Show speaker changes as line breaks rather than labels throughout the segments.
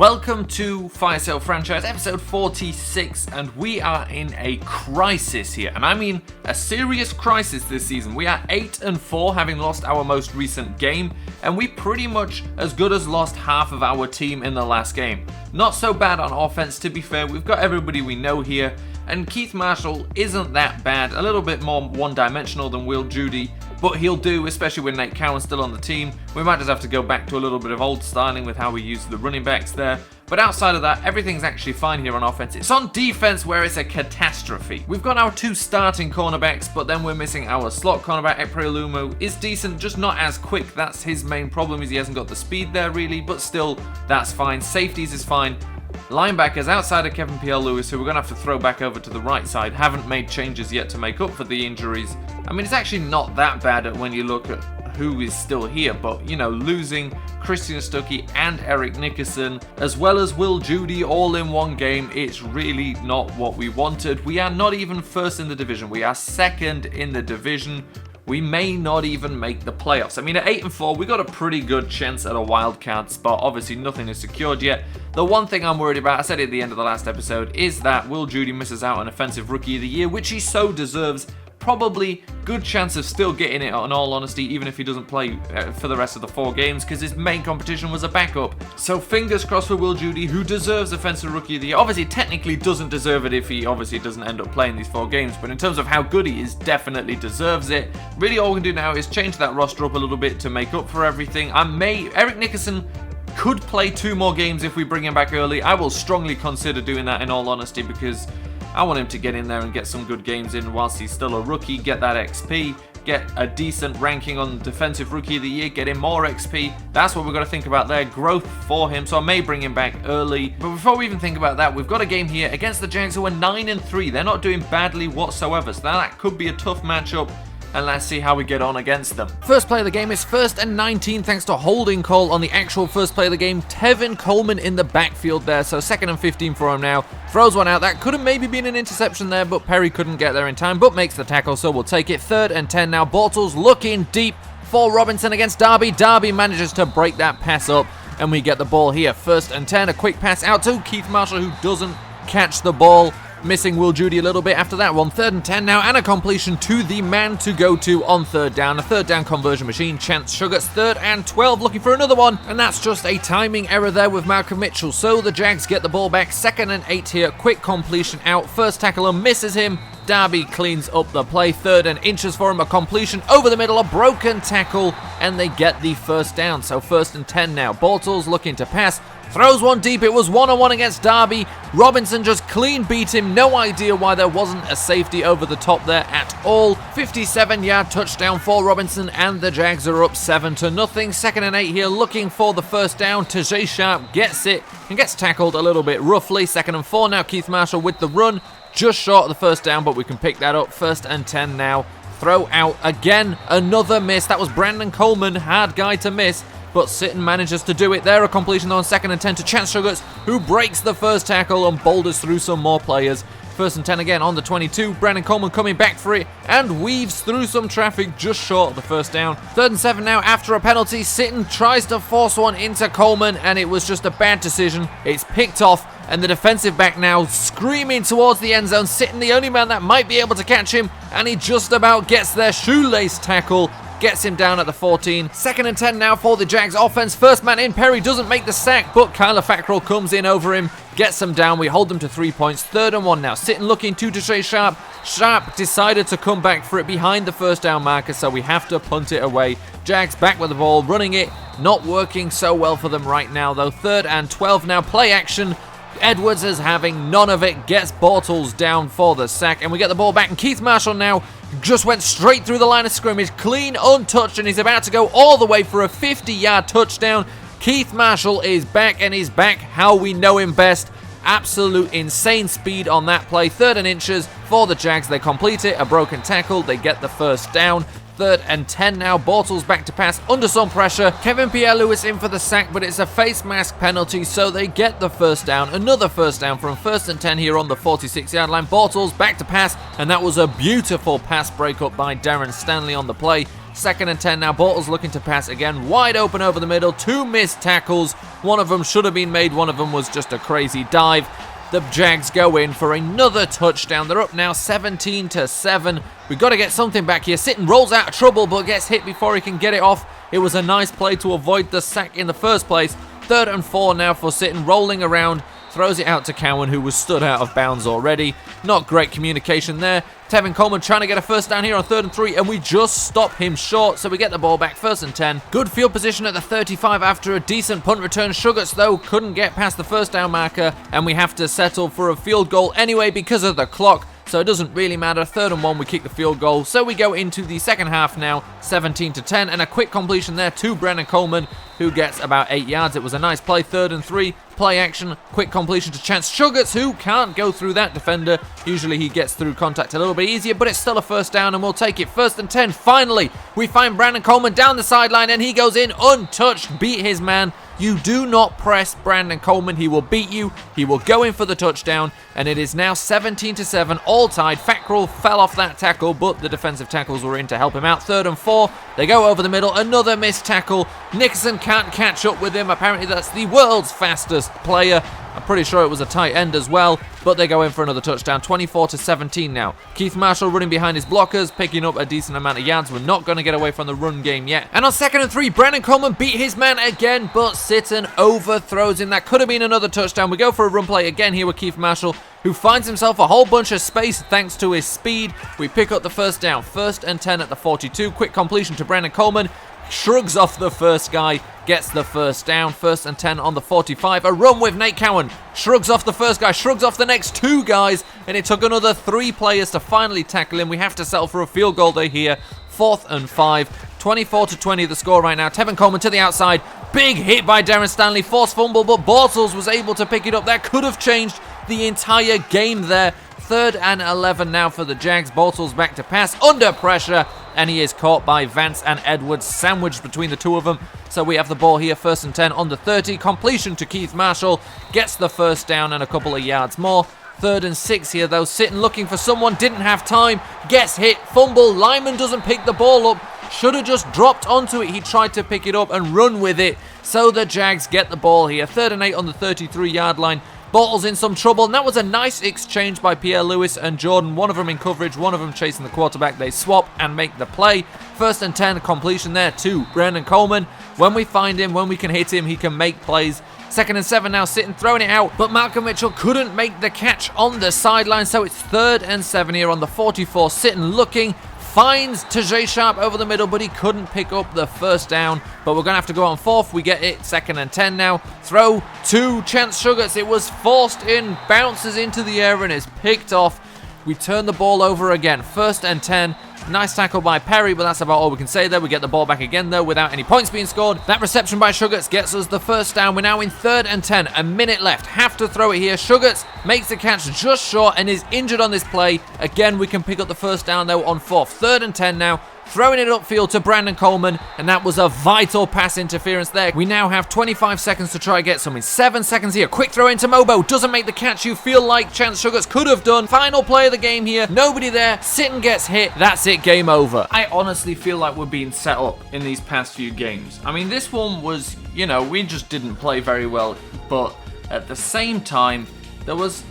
Welcome to Fire Sale Franchise episode 46, and we are in a crisis here, and I mean a serious crisis this season. We are 8-4, having lost our most recent game, and we pretty much as good as lost half of our team in the last game. Not so bad on offense, to be fair. We've got everybody we know here, and Keith Marshall isn't that bad. A little bit more one-dimensional than Will Judy, but he'll do, especially with Nate Cowan still on the team. We might just have to go back to a little bit of old styling with how we use the running backs there. But outside of that, everything's actually fine here on offense. It's on defense where it's a catastrophe. We've got our two starting cornerbacks, but then we're missing our slot cornerback. Ekpreolumo is decent, just not as quick. That's his main problem, is he hasn't got the speed there really, but still, that's fine. Safeties is fine. Linebackers outside of Kevin P.L. Lewis, who we're going to have to throw back over to the right side, haven't made changes yet to make up for the injuries. I mean, it's actually not that bad when you look at who is still here, but, you know, losing Christian Stuckey and Eric Nickerson, as well as Will Judy all in one game, it's really not what we wanted. We are not even first in the division. We are second in the division. We may not even make the playoffs. I mean, at 8-4, we got a pretty good chance at a wild card spot. Obviously, nothing is secured yet. The one thing I'm worried about, I said it at the end of the last episode, is that Will Judy misses out on Offensive Rookie of the Year, which he so deserves. Probably good chance of still getting it, in all honesty, even if he doesn't play for the rest of the 4 games, because his main competition was a backup. So fingers crossed for Will Judy, who deserves Offensive Rookie of the Year. Obviously, technically doesn't deserve it if he obviously doesn't end up playing these 4 games, but in terms of how good he is, definitely deserves it. Really, all we can do now is change that roster up a little bit to make up for everything. Eric Nickerson could play 2 more games if we bring him back early. I will strongly consider doing that, in all honesty, because I want him to get in there and get some good games in whilst he's still a rookie, get that XP, get a decent ranking on Defensive Rookie of the Year, get him more XP. That's what we've got to think about there, growth for him, so I may bring him back early. But before we even think about that, we've got a game here against the Jags, who are 9-3. They're not doing badly whatsoever, so that could be a tough matchup, and let's see how we get on against them. First play of the game is 1st and 19 thanks to holding call on the actual first play of the game. Tevin Coleman in the backfield there, so 2nd and 15 for him now. Throws one out. That could have maybe been an interception there, but Perry couldn't get there in time, but makes the tackle, so we'll take it. 3rd and 10 now. Bortles looking deep for Robinson against Darby. Darby manages to break that pass up, and we get the ball here. 1st and 10, a quick pass out to Keith Marshall, who doesn't catch the ball. Missing Will Judy a little bit after that one. 3rd and 10 now, and a completion to the man to go to on 3rd down. A 3rd down conversion machine. Chance Sugars, 3rd and 12, looking for another one. And that's just a timing error there with Malcolm Mitchell. So the Jags get the ball back. 2nd and 8 here. Quick completion out. First tackler misses him. Darby cleans up the play. 3rd and inches for him. A completion over the middle. A broken tackle. And they get the 1st down. So 1st and 10 now. Bortles looking to pass. Throws one deep. It was 1-on-1 against Darby. Robinson just clean beat him. No idea why there wasn't a safety over the top there at all. 57-yard touchdown for Robinson, and the Jags are up 7-0. 2nd and 8 here, looking for the 1st down. Tajay Sharp gets it and gets tackled a little bit roughly. 2nd and 4 now. Keith Marshall with the run. Just short of the 1st down, but we can pick that up. 1st and 10 now. Throw out again. Another miss. That was Brandon Coleman. Hard guy to miss, but Sitton manages to do it there. A completion on 2nd and 10 to Chance Sugars, who breaks the first tackle and boulders through some more players. 1st and 10 again on the 22. Brandon Coleman coming back for it and weaves through some traffic just short of the 1st down. 3rd and 7 now after a penalty. Sitton tries to force one into Coleman, and it was just a bad decision. It's picked off, and the defensive back now screaming towards the end zone. Sitton, the only man that might be able to catch him, and he just about gets there. Shoelace tackle. Gets him down at the 14. 2nd and 10 now for the Jags offense. First man in. Perry doesn't make the sack, but Kyler Fackrell comes in over him, gets him down. We hold them to 3 points. 3rd and 1 now. Sitting looking to Tajay Sharp. Sharp decided to come back for it behind the 1st down marker, so we have to punt it away. Jags back with the ball, running it. Not working so well for them right now, though. 3rd and 12 now. Play action. Edwards is having none of it, gets Bortles down for the sack, and we get the ball back, and Keith Marshall now just went straight through the line of scrimmage, clean, untouched, and he's about to go all the way for a 50-yard touchdown. Keith Marshall is back, and he's back how we know him best. Absolute insane speed on that play. 3rd and inches for the Jags. They complete it, a broken tackle, they get the 1st down. 3rd and 10 now. Bortles back to pass under some pressure. Kevin P.L. in for the sack, but it's a face mask penalty, so they get the 1st down. Another 1st down from 1st and 10 here on the 46-yard line. Bortles back to pass, and that was a beautiful pass breakup by Darren Stanley on the play. 2nd and 10 now. Bortles looking to pass again. Wide open over the middle. 2 missed tackles. One of them should have been made. One of them was just a crazy dive. The Jags go in for another touchdown. They're up now 17-7. We've got to get something back here. Sitton rolls out of trouble but gets hit before he can get it off. It was a nice play to avoid the sack in the first place. 3rd and 4 now for Sitton, rolling around. Throws it out to Cowan, who was stood out of bounds already. Not great communication there. Tevin Coleman trying to get a first down here on 3rd and 3, and we just stop him short, so we get the ball back, 1st and 10. Good field position at the 35 after a decent punt return. Sugars, though, couldn't get past the first down marker, and we have to settle for a field goal anyway because of the clock. So it doesn't really matter. 3rd and 1, we kick the field goal. So we go into the second half now, 17-10, and a quick completion there to Brennan Coleman, who gets about 8 yards. It was a nice play. 3rd and 3, play action, quick completion to Chance Sugars, who can't go through that defender. Usually he gets through contact a little bit easier, but it's still a first down, and we'll take it. 1st and 10, finally, we find Brandon Coleman down the sideline, and he goes in untouched, beat his man. You do not press Brandon Coleman. He will beat you. He will go in for the touchdown. And it is now 17-7, all tied. Fackrell fell off that tackle, but the defensive tackles were in to help him out. 3rd and 4. They go over the middle. Another missed tackle. Nickerson can't catch up with him. Apparently that's the world's fastest player. I'm pretty sure it was a tight end as well, but they go in for another touchdown. 24-17 now. Keith Marshall running behind his blockers, picking up a decent amount of yards. We're not going to get away from the run game yet. And on 2nd and 3, Brandon Coleman beat his man again, but Sitton overthrows him. That could have been another touchdown. We go for a run play again here with Keith Marshall, who finds himself a whole bunch of space thanks to his speed. We pick up the first down. 1st and 10 at the 42. Quick completion to Brandon Coleman. Shrugs off the first guy, gets the first down. 1st and 10 on the 45. A run with Nate Cowan. Shrugs off the first guy, shrugs off the next 2 guys, and it took another 3 players to finally tackle him. We have to settle for a field goal there here. 4th and 5. 24-20 the score right now. Tevin Coleman to the outside. Big hit by Darren Stanley. Forced fumble, but Bortles was able to pick it up. That could have changed the entire game there. 3rd and 11 now for the Jags. Bortles back to pass under pressure, and he is caught by Vance and Edwards, sandwiched between the two of them. So we have the ball here, 1st and 10 on the 30. Completion to Keith Marshall, gets the first down and a couple of yards more. 3rd and 6 here though. Sitton looking for someone, didn't have time, gets hit, fumble. Lyman doesn't pick the ball up. Should have just dropped onto it. He tried to pick it up and run with it. So the Jags get the ball here. 3rd and 8 on the 33-yard line. Bortles in some trouble, and that was a nice exchange by Pierre Lewis and Jordan. One of them in coverage, one of them chasing the quarterback. They swap and make the play. 1st and 10, completion there to Brandon Coleman. When we find him, when we can hit him, he can make plays. 2nd and 7 now, Sitton throwing it out, but Malcolm Mitchell couldn't make the catch on the sideline, so it's 3rd and 7 here on the 44. Sitton looking, finds Tajay Sharp over the middle, but he couldn't pick up the first down. But we're going to have to go on 4th. We get it, 2nd and 10 now. Throw to Chance Sugars. It was forced in, bounces into the air, and is picked off. We turn the ball over again. 1st and 10. Nice tackle by Perry, but that's about all we can say there. We get the ball back again, though, without any points being scored. That reception by Sugars gets us the first down. We're now in 3rd and 10. A minute left. Have to throw it here. Sugars makes the catch just short and is injured on this play. Again, we can pick up the first down, though, on 4th. 3rd and 10 now. Throwing it upfield to Brandon Coleman, and that was a vital pass interference there. We now have 25 seconds to try and get something. 7 seconds here. Quick throw into Mobo. Doesn't make the catch you feel like Chance Sugars could have done. Final play of the game here. Nobody there. Sitton gets hit. That's it. Game over. I honestly feel like we're being set up in these past few games. I mean, this one was, we just didn't play very well, but at the same time, there was,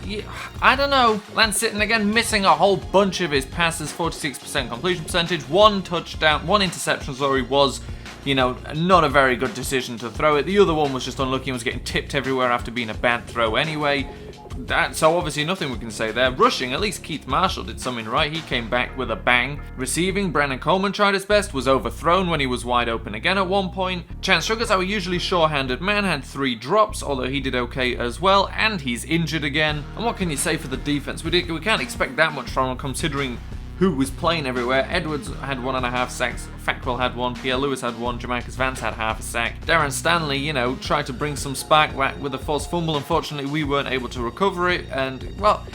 I don't know, Lance Sitton again missing a whole bunch of his passes, 46% completion percentage, 1 touchdown, 1 interception, was, not a very good decision to throw it. The other one was just unlucky and was getting tipped everywhere after being a bad throw anyway. So obviously nothing we can say there. Rushing, at least Keith Marshall did something right. He came back with a bang. Receiving, Brandon Coleman tried his best, was overthrown when he was wide open again at one point. Chance Sugars, our usually sure-handed man, had 3 drops, although he did okay as well, and he's injured again. And what can you say for the defense? We can't expect that much from him considering who was playing everywhere. Edwards had 1.5 sacks, Fackwell had 1, Pierre Lewis had 1, Jamarcus Vance had half a sack. Darren Stanley, tried to bring some spark back with a forced fumble. Unfortunately, we weren't able to recover it, and, well,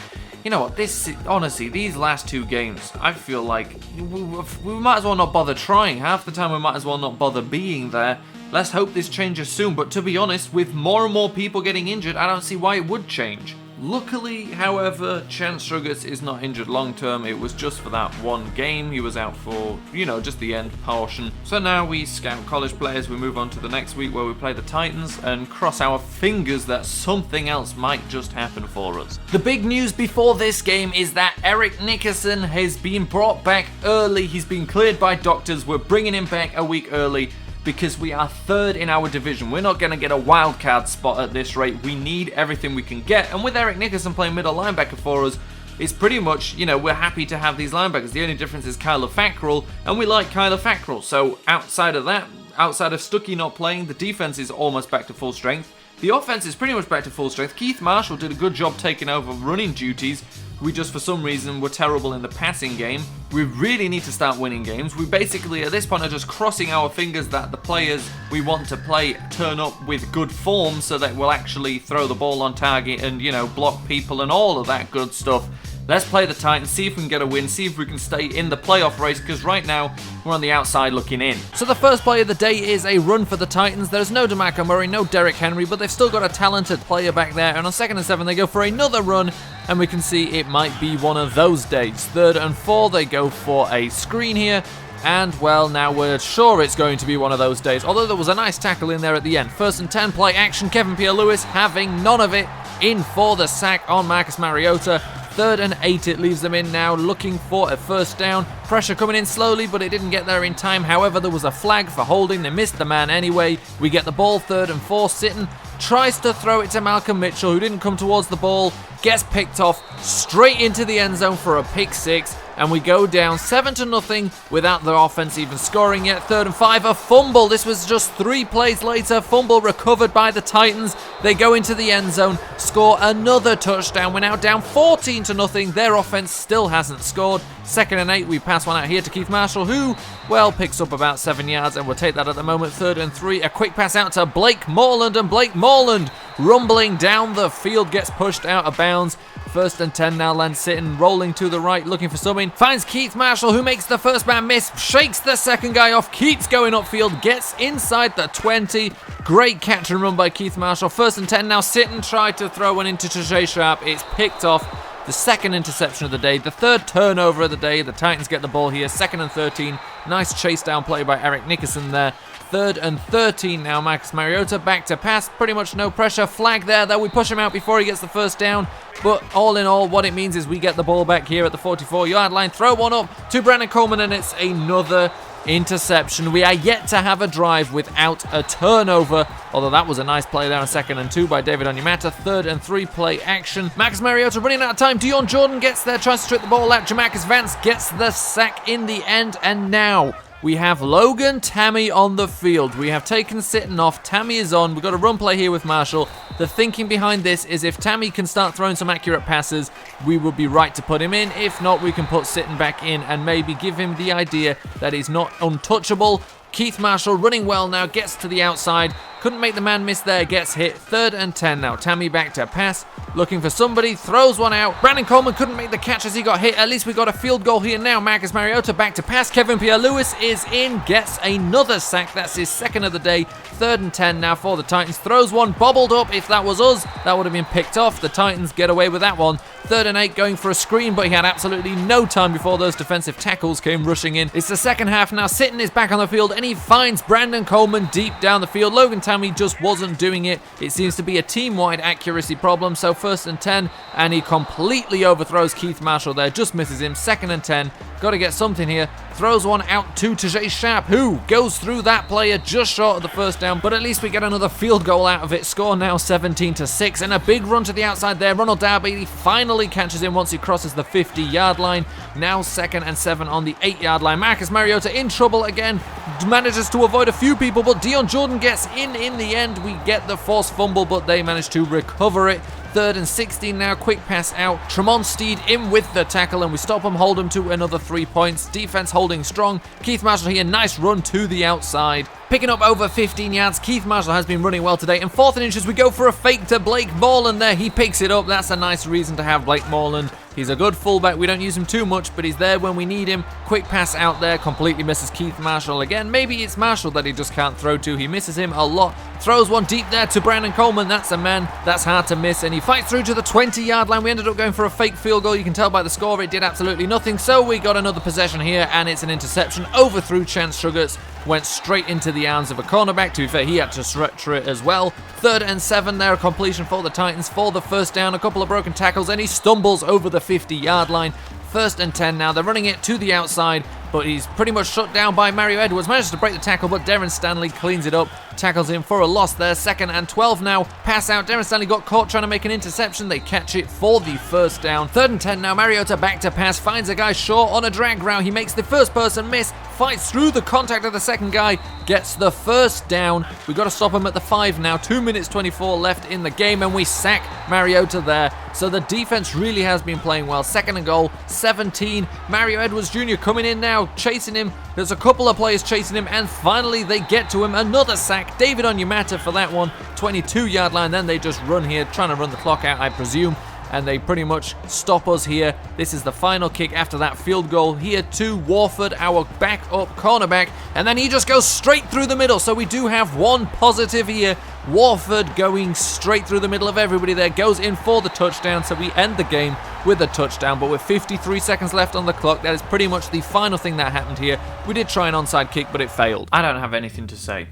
you know what, honestly, these last 2 games, I feel like we might as well not bother trying. Half the time we might as well not bother being there. Let's hope this changes soon, but to be honest, with more and more people getting injured, I don't see why it would change. Luckily, however, Chance Ruggets is not injured long term. It was just for that one game. He was out for, just the end portion. So now we scout college players. We move on to the next week where we play the Titans and cross our fingers that something else might just happen for us. The big news before this game is that Eric Nickerson has been brought back early. He's been cleared by doctors. We're bringing him back a week early, because we are third in our division. We're not going to get a wild card spot at this rate. We need everything we can get. And with Eric Nickerson playing middle linebacker for us, it's pretty much, we're happy to have these linebackers. The only difference is Kyler Fackrell, and we like Kyler Fackrell. So outside of that, outside of Stuckey not playing, the defense is almost back to full strength. The offense is pretty much back to full strength. Keith Marshall did a good job taking over running duties. We just, for some reason, were terrible in the passing game. We really need to start winning games. We basically, at this point, are just crossing our fingers that the players we want to play turn up with good form so that we'll actually throw the ball on target and, block people and all of that good stuff. Let's play the Titans, see if we can get a win, see if we can stay in the playoff race, because right now, we're on the outside looking in. So the first play of the day is a run for the Titans. There's no DeMarco Murray, no Derrick Henry, but they've still got a talented player back there, and on 2nd and 7, they go for another run, and we can see it might be one of those days. 3rd and 4, they go for a screen here, and well, now we're sure it's going to be one of those days, although there was a nice tackle in there at the end. 1st and 10, play action, Kevin Pierre-Louis having none of it, in for the sack on Marcus Mariota. 3rd and 8, it leaves them in now, looking for a first down. Pressure coming in slowly, but it didn't get there in time. However, there was a flag for holding. They missed the man anyway. We get the ball, 3rd and 4. Sitton tries to throw it to Malcolm Mitchell, who didn't come towards the ball. Gets picked off straight into the end zone for a pick 6. And we go down 7-0 without the offense even scoring yet. 3rd and 5, a fumble. This was just 3 plays later. Fumble recovered by the Titans. They go into the end zone, score another touchdown. We're now down 14-0. Their offense still hasn't scored. 2nd and 8, we pass one out here to Keith Marshall, who, well, picks up about 7 yards, and we'll take that at the moment. 3rd and 3, a quick pass out to Blake Moreland, and Blake Moreland, rumbling down the field, gets pushed out of bounds. 1st and 10 now, Lance Sitton rolling to the right, looking for something. Finds Keith Marshall, who makes the first man miss, shakes the second guy off, keeps going upfield, gets inside the 20. Great catch and run by Keith Marshall. 1st and 10 now, Sitton tried to throw one into Tajay Sharp. It's picked off. The 2nd interception of the day, the 3rd turnover of the day. The Titans get the ball here. 2nd and 13. Nice chase down play by Eric Nickerson there. 3rd and 13 now. Marcus Mariota back to pass. Pretty much no pressure. Flag there, though. We push him out before he gets the first down. But all in all, what it means is we get the ball back here at the 44-yard line. Throw one up to Brandon Coleman, and it's another interception. We are yet to have a drive without a turnover, although that was a nice play there on 2nd and 2 by David Onyemata. 3rd and 3, play action. Marcus Mariota running out of time. Dion Jordan gets there, tries to strip the ball out. Jamarcus Vance gets the sack in the end, and now we have Logan Tammy on the field. We have taken Sitton off. Tammy is on. We've got a run play here with Marshall. The thinking behind this is if Tammy can start throwing some accurate passes, we would be right to put him in. If not, we can put Sitton back in and maybe give him the idea that he's not untouchable. Keith Marshall running well now, gets to the outside. Couldn't make the man miss there, gets hit. 3rd and 10 now. Tammy back to pass, looking for somebody, throws one out. Brandon Coleman couldn't make the catch as he got hit. At least we got a field goal here now. Marcus Mariota back to pass. Kevin Pierre-Louis is in, gets another sack. That's his 2nd of the day. 3rd and 10 now for the Titans. Throws one, bobbled up. If that was us, that would have been picked off. The Titans get away with that one. 3rd and 8 going for a screen, but he had absolutely no time before those defensive tackles came rushing in. It's the second half now. Sitton is back on the field, and he finds Brandon Coleman deep down the field. Logan Tammy just wasn't doing it. It seems to be a team-wide accuracy problem. So 1st and 10, and he completely overthrows Keith Marshall there. Just misses him. 2nd and 10. Got to get something here. Throws one out to Tajay Sharp, who goes through that player just short of the first down, but at least we get another field goal out of it. Score now 17-6, and a big run to the outside there. Ronald Darby finally catches him once he crosses the 50-yard line. Now 2nd and 7 on the 8-yard line. Marcus Mariota in trouble again, manages to avoid a few people, but Dion Jordan gets in the end. We get the forced fumble, but they manage to recover it. 3rd and 16 now, quick pass out. Tremont Steed in with the tackle, and we stop him, hold him to another 3 points. Defense holding strong. Keith Marshall here, nice run to the outside. Picking up over 15 yards. Keith Marshall has been running well today. And 4th and inches, we go for a fake to Blake Moreland there. He picks it up. That's a nice reason to have Blake Moreland. He's a good fullback. We don't use him too much, but he's there when we need him. Quick pass out there. Completely misses Keith Marshall again. Maybe it's Marshall that he just can't throw to. He misses him a lot. throws one deep there to Brandon Coleman. That's a man that's hard to miss, and he fights through to the 20-yard line. We ended up going for a fake field goal. You can tell by the score it did absolutely nothing, so we got another possession here, and it's an interception. Overthrew Chance Sugars, went straight into the arms of a cornerback. To be fair, he had to stretch it as well. 3rd and 7 there, a completion for the Titans for the first down. A couple of broken tackles, and he stumbles over the 50-yard line. 1st and 10 now. They're running it to the outside, but he's pretty much shut down by Mario Edwards. Manages to break the tackle, but Darren Stanley cleans it up. Tackles him for a loss there. 2nd and 12 now. Pass out. Darren Stanley got caught trying to make an interception. They catch it for the first down. 3rd and 10 now. Mariota back to pass. Finds a guy short on a drag route. He makes the first person miss. Fights through the contact of the second guy. Gets the first down. We got to stop him at the 5 now. 2 minutes 24 left in the game, and we sack Mariota there. So the defense really has been playing well. 2nd and goal. 17. Mario Edwards Jr. coming in now, chasing him. There's a couple of players chasing him, and finally they get to him. Another sack. David Onyemata for that one. 22-yard line. Then they just run here, trying to run the clock out, I presume. And they pretty much stop us here. This is the final kick after that field goal here to Warford, our backup cornerback. And then he just goes straight through the middle. So we do have one positive here. Warford going straight through the middle of everybody there. Goes in for the touchdown. So we end the game with a touchdown. But with 53 seconds left on the clock, that is pretty much the final thing that happened here. We did try an onside kick, but it failed. I don't have anything to say.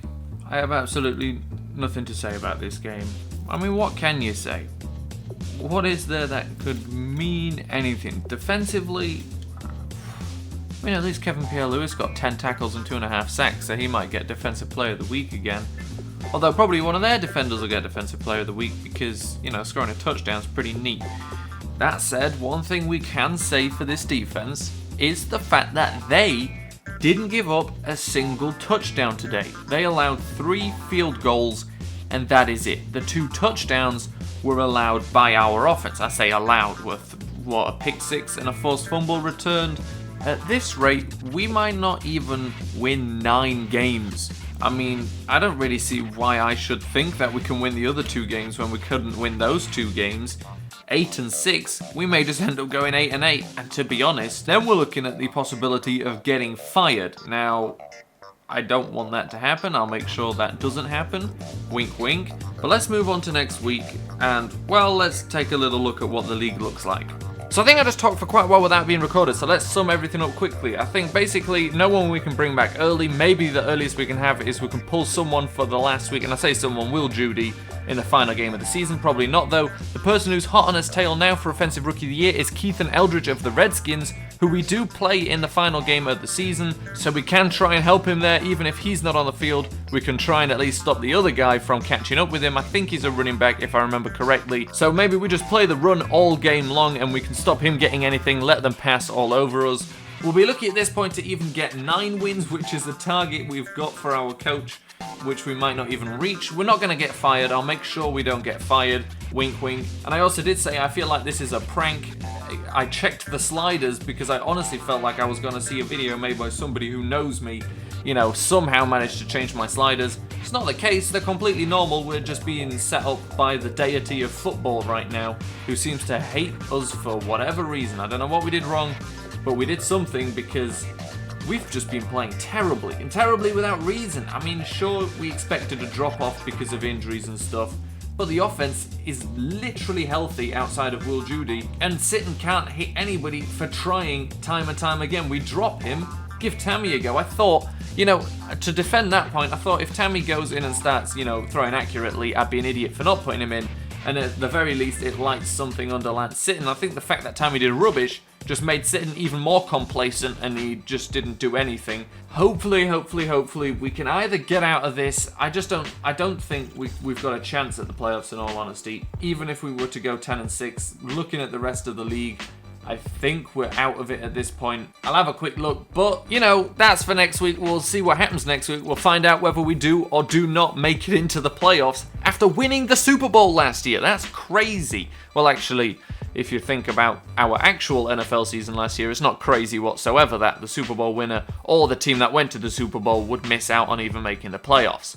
I have absolutely nothing to say about this game. I mean, what can you say? What is there that could mean anything? Defensively, I mean, at least Kevin Pierre-Louis got 10 tackles and 2.5 sacks, so he might get Defensive Player of the Week again. Although probably one of their defenders will get Defensive Player of the Week because, you know, scoring a touchdown is pretty neat. That said, one thing we can say for this defense is the fact that they didn't give up a single touchdown today. They allowed 3 field goals, and that is it. The 2 touchdowns were allowed by our offense. I say allowed with, a pick 6 and a forced fumble returned. At this rate, we might not even win 9 games. I mean, I don't really see why I should think that we can win the other 2 games when we couldn't win those 2 games. 8 and 6, we may just end up going 8 and 8. And to be honest, then we're looking at the possibility of getting fired. Now, I don't want that to happen. I'll make sure that doesn't happen. Wink, wink. But let's move on to next week. And, well, let's take a little look at what the league looks like. So I think I just talked for quite a while without being recorded, so let's sum everything up quickly. I think basically no one we can bring back early. Maybe the earliest we can have is we can pull someone for the last week, and I say someone, Will Judy, in the final game of the season. Probably not, though. The person who's hot on his tail now for Offensive Rookie of the Year is Keithan Eldridge of the Redskins, who we do play in the final game of the season, so we can try and help him there. Even if he's not on the field, we can try and at least stop the other guy from catching up with him. I think he's a running back, if I remember correctly. So maybe we just play the run all game long and we can stop him getting anything, let them pass all over us. We'll be lucky at this point to even get 9 wins, which is the target we've got for our coach, which we might not even reach. We're not going to get fired. I'll make sure we don't get fired. Wink, wink. And I also did say I feel like this is a prank. I checked the sliders because I honestly felt like I was going to see a video made by somebody who knows me, you know, somehow managed to change my sliders. It's not the case. They're completely normal. We're just being set up by the deity of football right now, who seems to hate us for whatever reason. I don't know what we did wrong, but we did something because we've just been playing terribly, and terribly without reason. I mean, sure, we expected a drop-off because of injuries and stuff, but the offense is literally healthy outside of Will Judy, and Sitton can't hit anybody for trying time and time again. We drop him, give Tammy a go. I thought, you know, to defend that point, I thought if Tammy goes in and starts, you know, throwing accurately, I'd be an idiot for not putting him in, and at the very least, it lights something under Lance Sitton. I think the fact that Tammy did rubbish just made Sitton even more complacent, and he just didn't do anything. Hopefully, we can either get out of this. I don't think we've got a chance at the playoffs, in all honesty. Even if we were to go 10 and 6, looking at the rest of the league, I think we're out of it at this point. I'll have a quick look, but, you know, that's for next week. We'll see what happens next week. We'll find out whether we do or do not make it into the playoffs after winning the Super Bowl last year. That's crazy. Well, actually, if you think about our actual NFL season last year, it's not crazy whatsoever that the Super Bowl winner or the team that went to the Super Bowl would miss out on even making the playoffs.